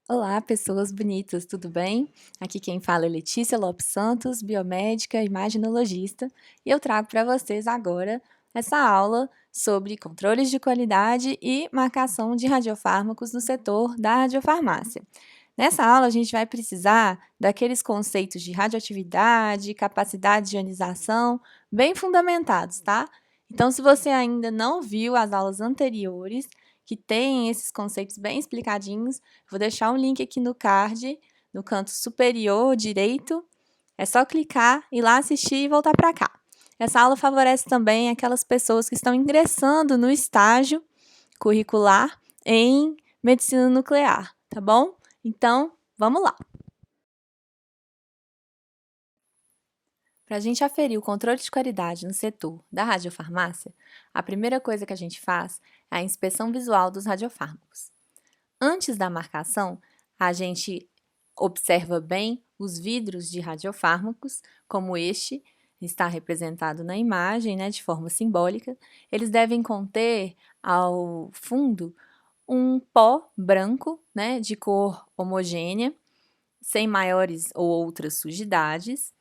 Olá, pessoas bonitas, tudo bem? Aqui quem fala é Letícia Lopes Santos, biomédica e imaginologista, e eu trago para vocês agora essa aula sobre controles de qualidade e marcação de radiofármacos no setor da radiofarmácia. Nessa aula, a gente vai precisar daqueles conceitos de radioatividade, capacidade de ionização, bem fundamentados, tá? Então, se você ainda não viu as aulas anteriores, que têm esses conceitos bem explicadinhos, vou deixar um link aqui no card, no canto superior direito. É só clicar, ir lá assistir e voltar para cá. Essa aula favorece também aquelas pessoas que estão ingressando no estágio curricular em medicina nuclear, tá bom? Então, vamos lá. Para a gente aferir o controle de qualidade no setor da radiofarmácia, a primeira coisa que a gente faz é a inspeção visual dos radiofármacos. Antes da marcação, a gente observa bem os vidros de radiofármacos, como este está representado na imagem, né, de forma simbólica. Eles devem conter ao fundo um pó branco, né, de cor homogênea, sem maiores ou outras sujidades,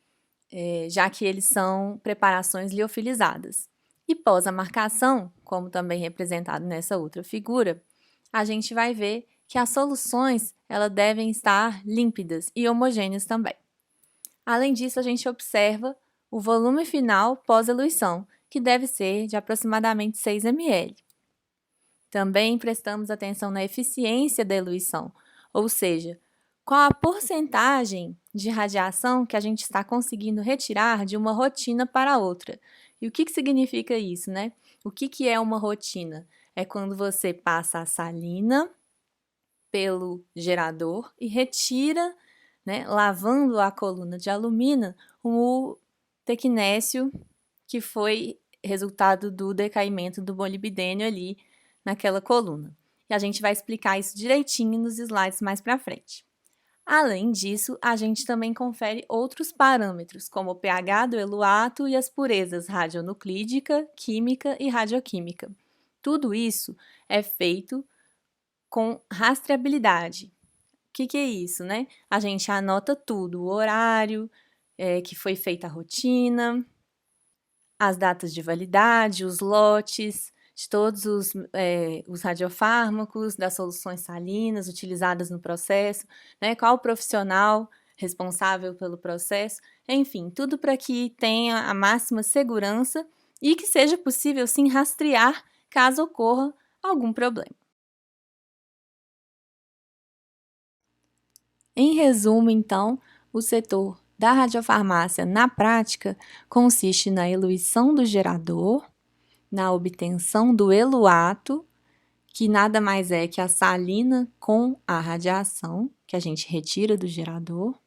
já que eles são preparações liofilizadas. E pós a marcação, como também representado nessa outra figura, a gente vai ver que as soluções elas devem estar límpidas e homogêneas também. Além disso, a gente observa o volume final pós-eluição, que deve ser de aproximadamente 6 ml. Também prestamos atenção na eficiência da eluição, ou seja, qual a porcentagem de radiação que a gente está conseguindo retirar de uma rotina para outra. E o que significa isso, né? O que é uma rotina? É quando você passa a salina pelo gerador e retira, né, lavando a coluna de alumina, o tecnécio que foi resultado do decaimento do molibdênio ali naquela coluna. E a gente vai explicar isso direitinho nos slides mais para frente. Além disso, a gente também confere outros parâmetros, como o pH do eluato e as purezas radionuclídica, química e radioquímica. Tudo isso é feito com rastreabilidade. O que é isso, né? A gente anota tudo, o horário que foi feita a rotina, as datas de validade, os lotes de todos os radiofármacos, das soluções salinas utilizadas no processo, né? Qual o profissional responsável pelo processo, enfim, tudo para que tenha a máxima segurança e que seja possível, sim, rastrear caso ocorra algum problema. Em resumo, então, o setor da radiofarmácia na prática consiste na eluição do gerador, na obtenção do eluato, que nada mais é que a salina com a radiação que a gente retira do gerador,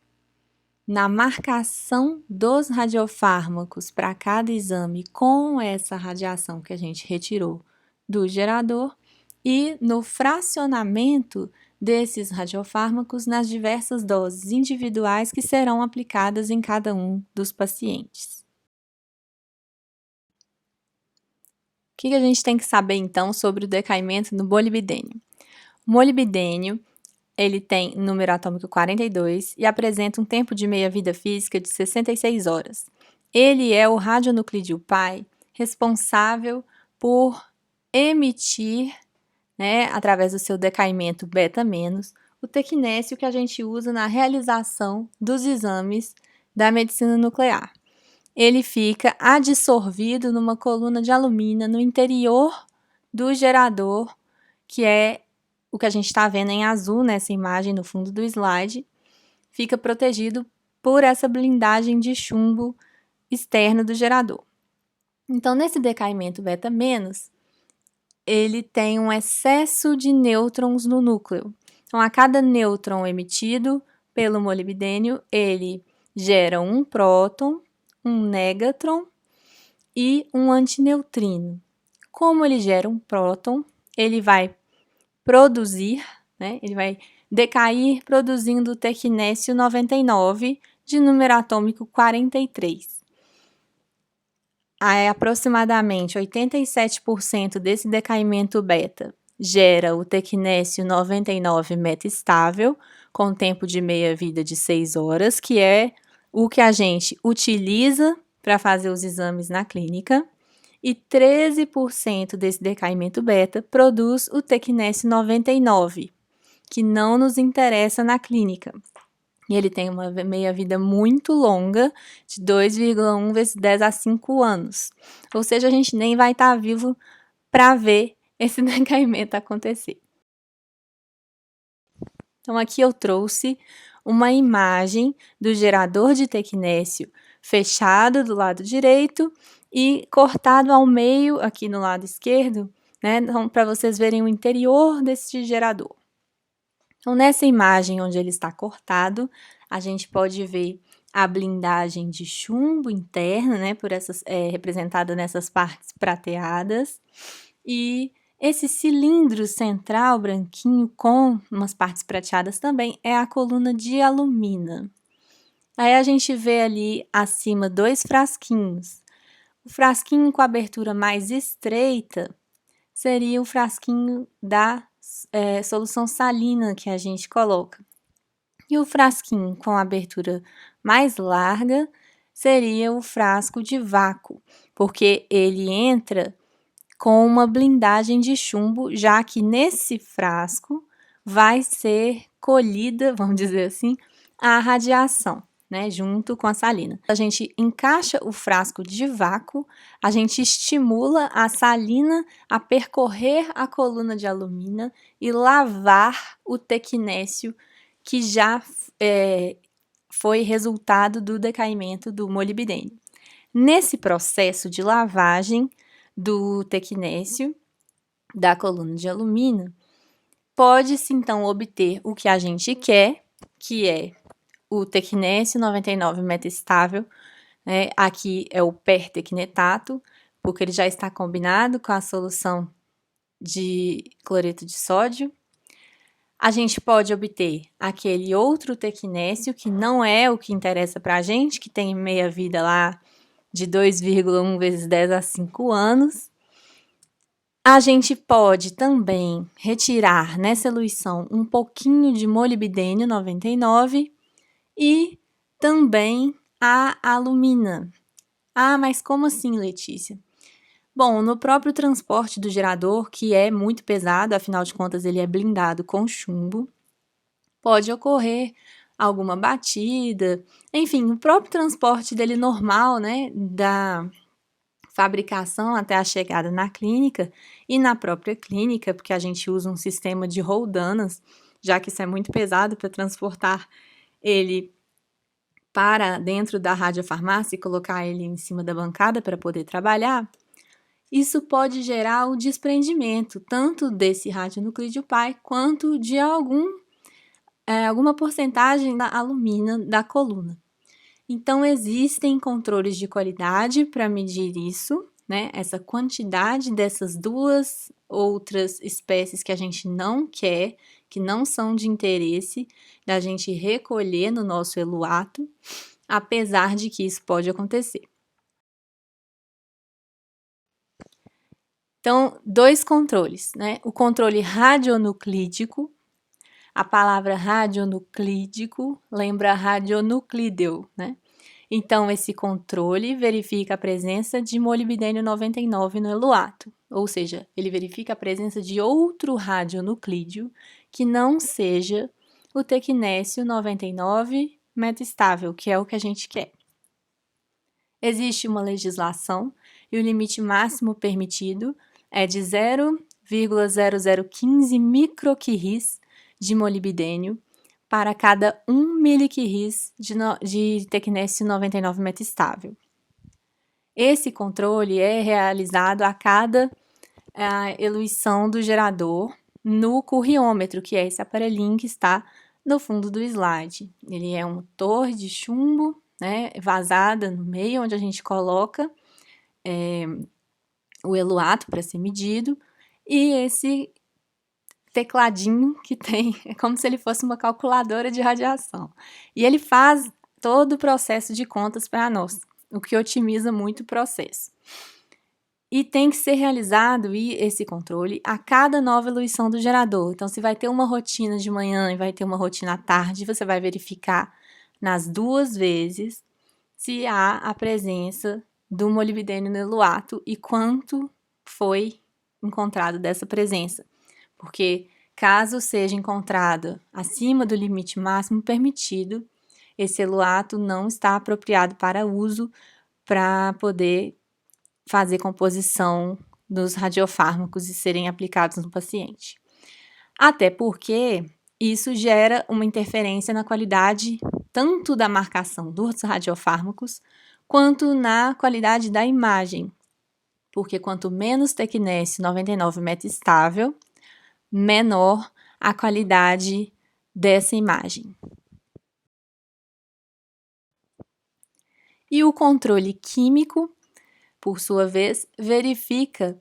na marcação dos radiofármacos para cada exame com essa radiação que a gente retirou do gerador e no fracionamento desses radiofármacos nas diversas doses individuais que serão aplicadas em cada um dos pacientes. O que a gente tem que saber, então, sobre o decaimento no molibdênio? O molibdênio ele tem número atômico 42 e apresenta um tempo de meia-vida física de 66 horas. Ele é o radionuclídeo pai responsável por emitir, né, através do seu decaimento beta-, o tecnécio que a gente usa na realização dos exames da medicina nuclear. Ele fica adsorvido numa coluna de alumínio no interior do gerador, que é o que a gente está vendo em azul nessa imagem no fundo do slide, fica protegido por essa blindagem de chumbo externo do gerador. Então, nesse decaimento beta-, ele tem um excesso de nêutrons no núcleo. Então, a cada nêutron emitido pelo molibdênio, ele gera um próton, um négatron e um antineutrino. Como ele gera um próton, ele vai produzir, né, ele vai decair produzindo o tecnécio 99 de número atômico 43. Aproximadamente 87% desse decaimento beta gera o tecnécio 99 metastável, com tempo de meia-vida de 6 horas, que é o que a gente utiliza para fazer os exames na clínica, e 13% desse decaimento beta produz o tecnécio 99, que não nos interessa na clínica. E ele tem uma meia-vida muito longa, de 2,1 vezes 10 a 5 anos. Ou seja, a gente nem vai estar vivo para ver esse decaimento acontecer. Então, aqui eu trouxe uma imagem do gerador de tecnécio fechado do lado direito e cortado ao meio aqui no lado esquerdo, né? Então, para vocês verem o interior desse gerador. Então, nessa imagem onde ele está cortado, a gente pode ver a blindagem de chumbo interna, né, representada nessas partes prateadas, e esse cilindro central branquinho com umas partes prateadas também é a coluna de alumina. Aí a gente vê ali acima 2 frasquinhos. O frasquinho com a abertura mais estreita seria o frasquinho da solução salina que a gente coloca. E o frasquinho com a abertura mais larga seria o frasco de vácuo, porque ele entra com uma blindagem de chumbo, já que nesse frasco vai ser colhida, vamos dizer assim, a radiação, né, junto com a salina. A gente encaixa o frasco de vácuo, a gente estimula a salina a percorrer a coluna de alumina e lavar o tecnécio que já foi resultado do decaimento do molibdênio. Nesse processo de lavagem do tecnécio da coluna de alumina, pode-se então obter o que a gente quer, que é o tecnécio 99 metastável, né? Aqui é o pertecnetato, porque ele já está combinado com a solução de cloreto de sódio. A gente pode obter aquele outro tecnécio, que não é o que interessa para a gente, que tem meia-vida lá de 2,1 vezes 10 a 5 anos. A gente pode também retirar nessa eluição um pouquinho de molibdênio 99 e também a alumina. Ah, mas como assim, Letícia? Bom, no próprio transporte do gerador, que é muito pesado, afinal de contas ele é blindado com chumbo, pode ocorrer alguma batida, enfim, o próprio transporte dele normal, né, da fabricação até a chegada na clínica e na própria clínica, porque a gente usa um sistema de roldanas, já que isso é muito pesado para transportar ele para dentro da radiofarmácia e colocar ele em cima da bancada para poder trabalhar. Isso pode gerar o desprendimento tanto desse radionuclídeo pai quanto de alguma porcentagem da alumina da coluna. Então, existem controles de qualidade para medir isso, né? Essa quantidade dessas duas outras espécies que a gente não quer, que não são de interesse da gente recolher no nosso eluato, apesar de que isso pode acontecer. Então, 2 controles, né? O controle radionuclídico. A palavra radionuclídico lembra radionuclídeo, né? Então, esse controle verifica a presença de molibdênio 99 no eluato, ou seja, ele verifica a presença de outro radionuclídeo que não seja o tecnécio 99 metastável, que é o que a gente quer. Existe uma legislação e o limite máximo permitido é de 0,0015 microquirris de molibdênio para cada 1 miliquirris de tecnécio 99 metastável. Esse controle é realizado a cada eluição do gerador no curriômetro, que é esse aparelhinho que está no fundo do slide. Ele é uma torre de chumbo, né, vazada no meio, onde a gente coloca o eluato para ser medido, e esse tecladinho que tem, é como se ele fosse uma calculadora de radiação. E ele faz todo o processo de contas para nós, o que otimiza muito o processo. E tem que ser realizado esse controle a cada nova eluição do gerador. Então, se vai ter uma rotina de manhã e vai ter uma rotina à tarde, você vai verificar nas 2 vezes se há a presença do molibdênio no eluato e quanto foi encontrado dessa presença. Porque caso seja encontrada acima do limite máximo permitido, esse eluato não está apropriado para uso para poder fazer composição dos radiofármacos e serem aplicados no paciente. Até porque isso gera uma interferência na qualidade tanto da marcação dos radiofármacos quanto na qualidade da imagem, porque quanto menos tecnésio 99 metastável, menor a qualidade dessa imagem. E o controle químico, por sua vez, verifica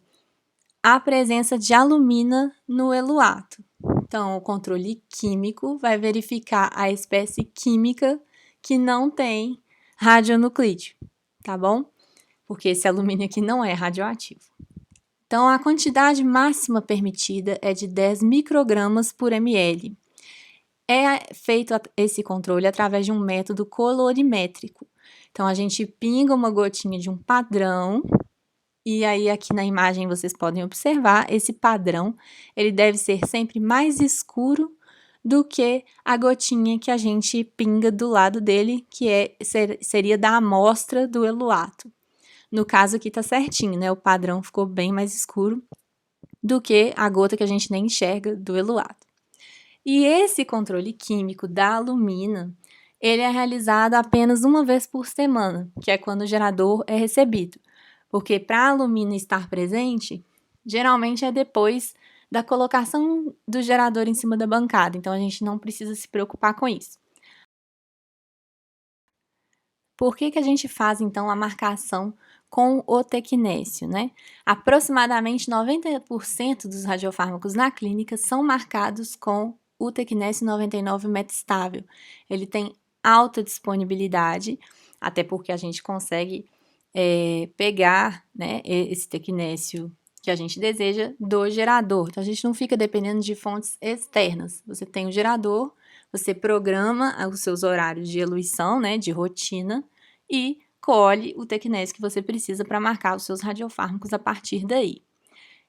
a presença de alumina no eluato. Então, o controle químico vai verificar a espécie química que não tem radionuclídeo, tá bom? Porque esse alumínio aqui não é radioativo. Então, a quantidade máxima permitida é de 10 microgramas por ml. É feito esse controle através de um método colorimétrico. Então, a gente pinga uma gotinha de um padrão, e aí aqui na imagem vocês podem observar, esse padrão, ele deve ser sempre mais escuro do que a gotinha que a gente pinga do lado dele, que seria da amostra do eluato. No caso aqui tá certinho, né? O padrão ficou bem mais escuro do que a gota que a gente nem enxerga do eluato. E esse controle químico da alumina, ele é realizado apenas uma vez por semana, que é quando o gerador é recebido. Porque para a alumina estar presente, geralmente é depois da colocação do gerador em cima da bancada, então a gente não precisa se preocupar com isso. Por que a gente faz, então, a marcação com o tecnésio, né? Aproximadamente 90% dos radiofármacos na clínica são marcados com o tecnésio 99 metastável. Ele tem alta disponibilidade, até porque a gente consegue pegar, né, esse tecnésio que a gente deseja do gerador. Então, a gente não fica dependendo de fontes externas. Você tem o gerador, você programa os seus horários de eluição, né, de rotina, e colhe o tecnésio que você precisa para marcar os seus radiofármacos a partir daí.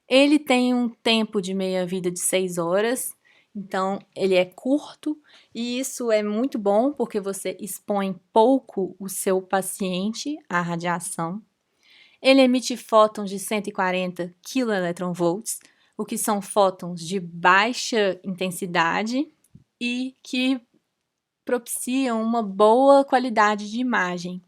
Ele tem um tempo de meia-vida de 6 horas, então ele é curto, e isso é muito bom porque você expõe pouco o seu paciente à radiação. Ele emite fótons de 140 kV, o que são fótons de baixa intensidade e que propiciam uma boa qualidade de imagem.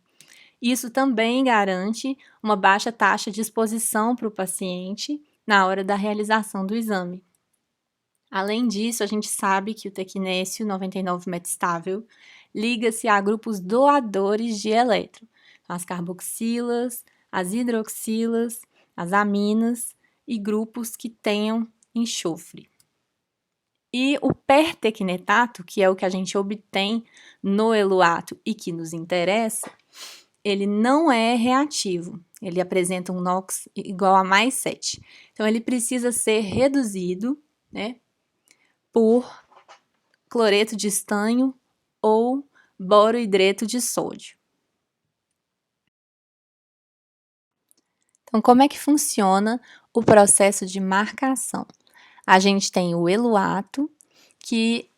Isso também garante uma baixa taxa de exposição para o paciente na hora da realização do exame. Além disso, a gente sabe que o tecnésio 99 metastável liga-se a grupos doadores de elétron, as carboxilas, as hidroxilas, as aminas e grupos que tenham enxofre. E o pertecnetato, que é o que a gente obtém no eluato e que nos interessa, ele não é reativo, ele apresenta um NOx igual a mais 7. Então, ele precisa ser reduzido, né, por cloreto de estanho ou borohidreto de sódio. Então, como é que funciona o processo de marcação? A gente tem o eluato, que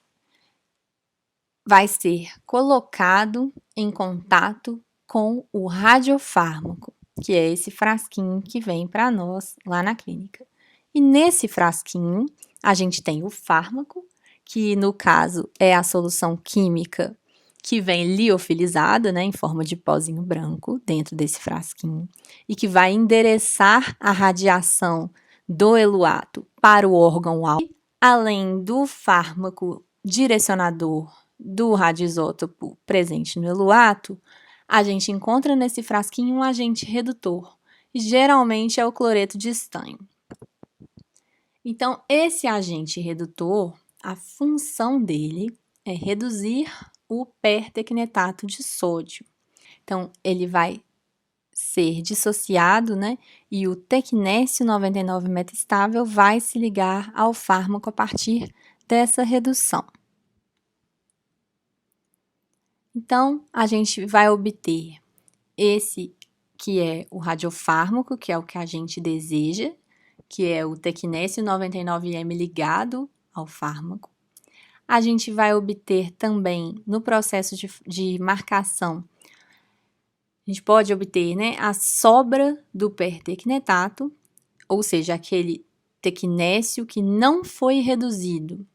vai ser colocado em contato com o radiofármaco, que é esse frasquinho que vem para nós lá na clínica. E nesse frasquinho, a gente tem o fármaco, que no caso é a solução química que vem liofilizada, né, em forma de pozinho branco dentro desse frasquinho, e que vai endereçar a radiação do eluato para o órgão-alvo, além do fármaco direcionador do radioisótopo presente no eluato, a gente encontra nesse frasquinho um agente redutor, e geralmente é o cloreto de estanho. Então, esse agente redutor, a função dele é reduzir o pertecnetato de sódio. Então, ele vai ser dissociado, né? E o tecnécio 99 metastável vai se ligar ao fármaco a partir dessa redução. Então, a gente vai obter esse que é o radiofármaco, que é o que a gente deseja, que é o tecnécio 99M ligado ao fármaco. A gente vai obter também, no processo de marcação, a gente pode obter, né, a sobra do pertecnetato, ou seja, aquele tecnécio que não foi reduzido.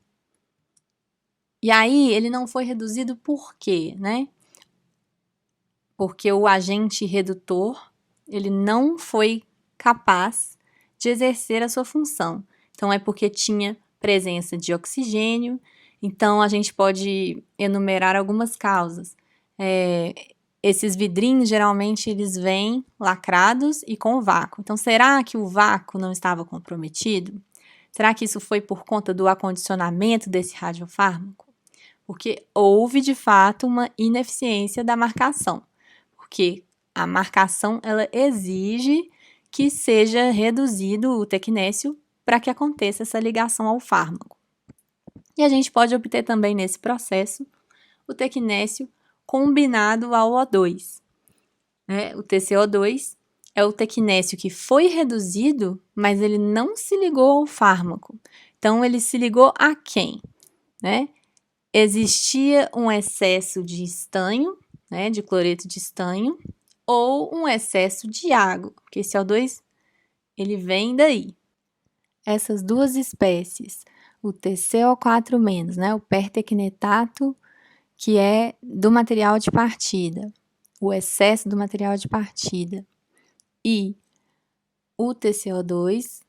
E aí, ele não foi reduzido por quê, né? Porque o agente redutor, ele não foi capaz de exercer a sua função. Então, é porque tinha presença de oxigênio. Então, a gente pode enumerar algumas causas. Esses vidrinhos, geralmente, eles vêm lacrados e com vácuo. Então, será que o vácuo não estava comprometido? Será que isso foi por conta do acondicionamento desse radiofármaco? Porque houve, de fato, uma ineficiência da marcação. Porque a marcação, ela exige que seja reduzido o tecnécio para que aconteça essa ligação ao fármaco. E a gente pode obter também nesse processo o tecnécio combinado ao O2. O TCO2 é o tecnécio que foi reduzido, mas ele não se ligou ao fármaco. Então, ele se ligou a quem? Existia um excesso de estanho, de cloreto de estanho, ou um excesso de água, porque esse O2 ele vem daí. Essas duas espécies, o TCO4-, o pertecnetato, que é do material de partida, o excesso do material de partida, e o TCO2,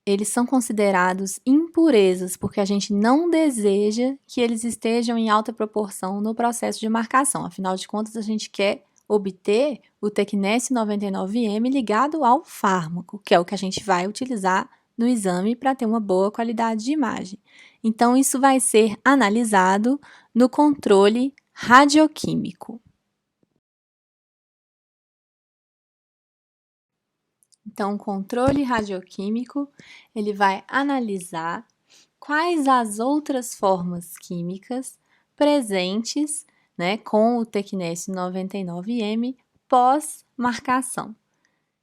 eles são considerados impurezas, porque a gente não deseja que eles estejam em alta proporção no processo de marcação. Afinal de contas, a gente quer obter o tecnécio 99M ligado ao fármaco, que é o que a gente vai utilizar no exame para ter uma boa qualidade de imagem. Então, isso vai ser analisado no controle radioquímico. Então, o controle radioquímico, ele vai analisar quais as outras formas químicas presentes, com o tecnécio 99M pós-marcação.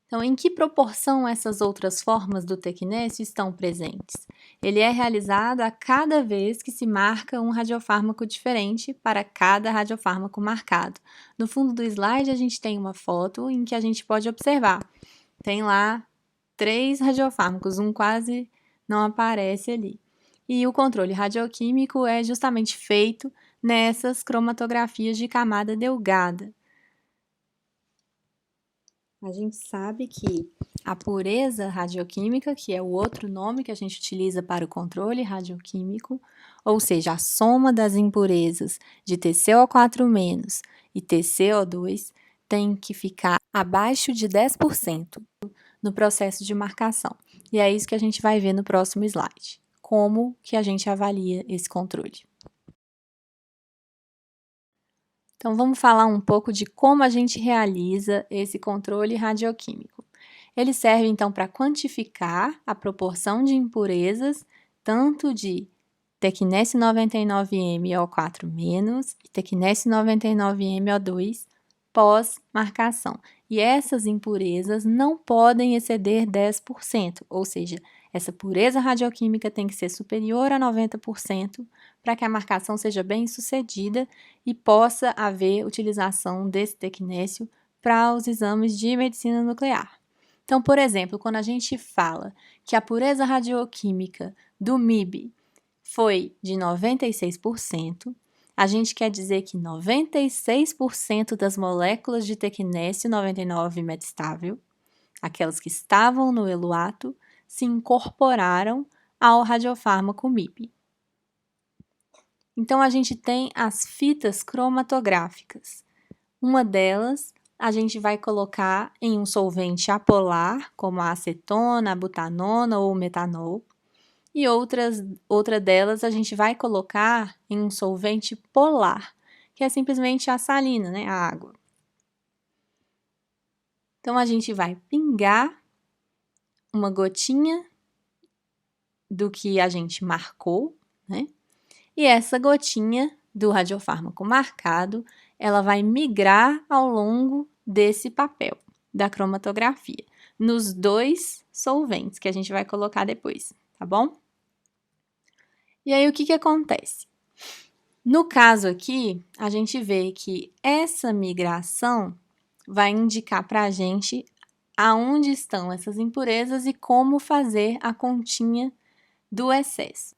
Então, em que proporção essas outras formas do tecnécio estão presentes? Ele é realizado a cada vez que se marca um radiofármaco diferente para cada radiofármaco marcado. No fundo do slide, a gente tem uma foto em que a gente pode observar. Tem lá 3 radiofármacos, um quase não aparece ali. E o controle radioquímico é justamente feito nessas cromatografias de camada delgada. A gente sabe que a pureza radioquímica, que é o outro nome que a gente utiliza para o controle radioquímico, ou seja, a soma das impurezas de TCO4- e TCO2 tem que ficar abaixo de 10% no processo de marcação. E é isso que a gente vai ver no próximo slide. Como que a gente avalia esse controle. Então, vamos falar um pouco de como a gente realiza esse controle radioquímico. Ele serve, então, para quantificar a proporção de impurezas, tanto de tecnécio 99M O4- e tecnécio 99M O2 pós-marcação. E essas impurezas não podem exceder 10%, ou seja, essa pureza radioquímica tem que ser superior a 90% para que a marcação seja bem sucedida e possa haver utilização desse tecnécio para os exames de medicina nuclear. Então, por exemplo, quando a gente fala que a pureza radioquímica do MIB foi de 96%, a gente quer dizer que 96% das moléculas de tecnécio 99 metastável, aquelas que estavam no eluato, se incorporaram ao radiofármaco MIB. Então, a gente tem as fitas cromatográficas. Uma delas a gente vai colocar em um solvente apolar, como a acetona, a butanona ou o metanol. E outra delas a gente vai colocar em um solvente polar, que é simplesmente a salina, a água. Então, a gente vai pingar uma gotinha do que a gente marcou, né? E essa gotinha do radiofármaco marcado, ela vai migrar ao longo desse papel da cromatografia, nos 2 solventes que a gente vai colocar depois, tá bom? E aí, o que acontece? No caso aqui, a gente vê que essa migração vai indicar para a gente aonde estão essas impurezas e como fazer a continha do excesso.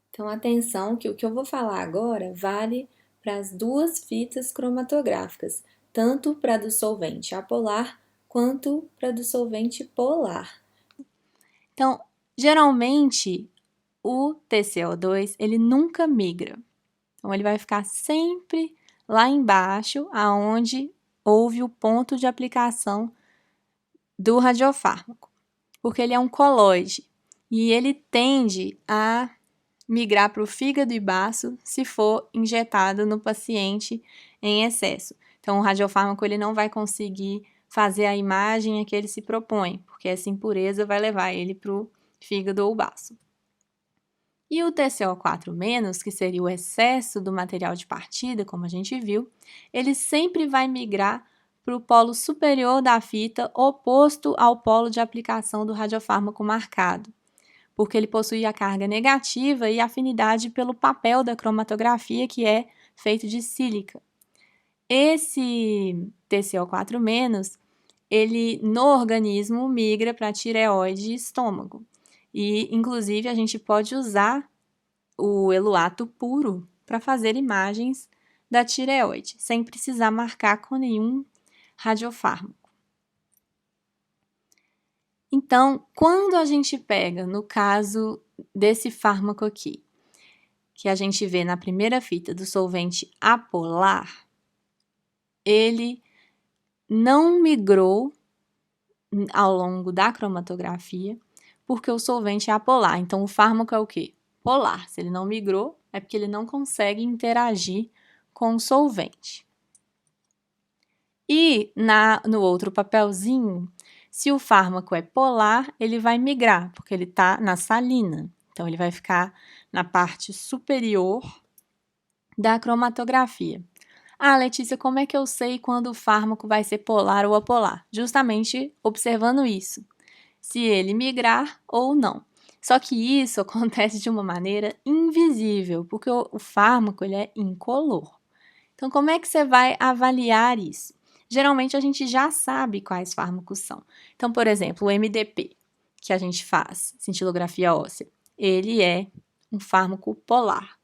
Então, atenção que o que eu vou falar agora vale para as 2 fitas cromatográficas, tanto para a do solvente apolar quanto para a do solvente polar. Então, geralmente, o TCO2, ele nunca migra. Então, ele vai ficar sempre lá embaixo, aonde houve o ponto de aplicação do radiofármaco, porque ele é um colóide e ele tende a migrar para o fígado e baço se for injetado no paciente em excesso. Então, o radiofármaco ele não vai conseguir fazer a imagem a que ele se propõe, porque essa impureza vai levar ele para o fígado ou baço. E o TCO4-, que seria o excesso do material de partida, como a gente viu, ele sempre vai migrar para o polo superior da fita, oposto ao polo de aplicação do radiofármaco marcado, porque ele possui a carga negativa e afinidade pelo papel da cromatografia, que é feito de sílica. Esse TCO4-, ele no organismo migra para a tireoide e estômago. E, inclusive, a gente pode usar o eluato puro para fazer imagens da tireoide, sem precisar marcar com nenhum radiofármaco. Então, quando a gente pega, no caso desse fármaco aqui, que a gente vê na primeira fita do solvente apolar, ele não migrou ao longo da cromatografia, porque o solvente é apolar. Então, o fármaco é o quê? Polar. Se ele não migrou, é porque ele não consegue interagir com o solvente. E no outro papelzinho, se o fármaco é polar, ele vai migrar, porque ele está na salina. Então, ele vai ficar na parte superior da cromatografia. Ah, Letícia, como é que eu sei quando o fármaco vai ser polar ou apolar? Justamente observando isso, se ele migrar ou não. Só que isso acontece de uma maneira invisível, porque o fármaco ele é incolor. Então, como é que você vai avaliar isso? Geralmente, a gente já sabe quais fármacos são. Então, por exemplo, o MDP, que a gente faz, cintilografia óssea, ele é um fármaco polar.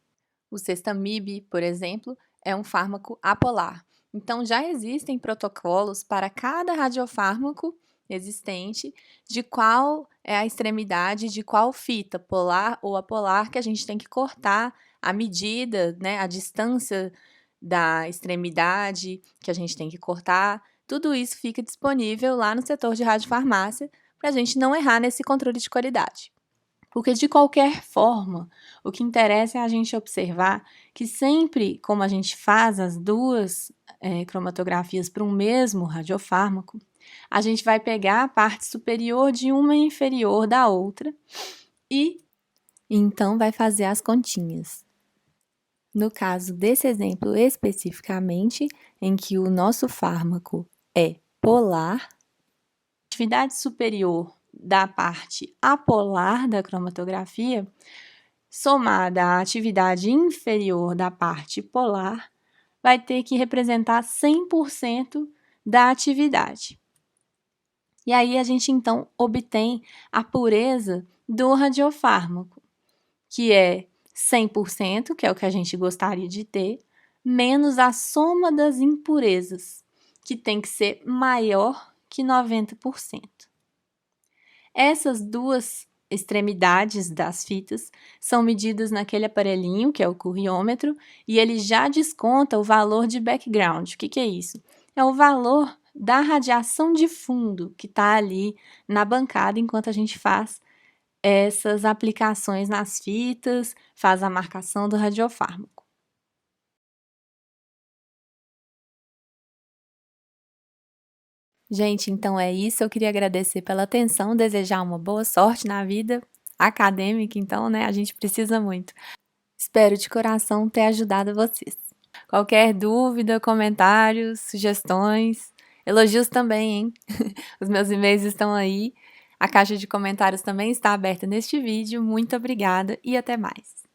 O Cestamib, por exemplo, é um fármaco apolar. Então, já existem protocolos para cada radiofármaco existente de qual é a extremidade de qual fita, polar ou apolar, que a gente tem que cortar a medida, né, a distância da extremidade que a gente tem que cortar. Tudo isso fica disponível lá no setor de radiofarmácia para a gente não errar nesse controle de qualidade. Porque, de qualquer forma, o que interessa é a gente observar que sempre, como a gente faz as 2 cromatografias para um mesmo radiofármaco, a gente vai pegar a parte superior de uma e inferior da outra e então vai fazer as continhas. No caso desse exemplo especificamente, em que o nosso fármaco é polar, a atividade superior da parte apolar da cromatografia, somada à atividade inferior da parte polar, vai ter que representar 100% da atividade. E aí a gente então obtém a pureza do radiofármaco, que é 100%, que é o que a gente gostaria de ter, menos a soma das impurezas, que tem que ser maior que 90%. Essas 2 extremidades das fitas são medidas naquele aparelhinho, que é o curriômetro, e ele já desconta o valor de background. O que é isso? É o valor da radiação de fundo que está ali na bancada enquanto a gente faz essas aplicações nas fitas, faz a marcação do radiofármaco. Gente, então é isso. Eu queria agradecer pela atenção, desejar uma boa sorte na vida acadêmica, então, né? A gente precisa muito. Espero de coração ter ajudado vocês. Qualquer dúvida, comentários, sugestões, elogios também, hein? Os meus e-mails estão aí. A caixa de comentários também está aberta neste vídeo. Muito obrigada e até mais.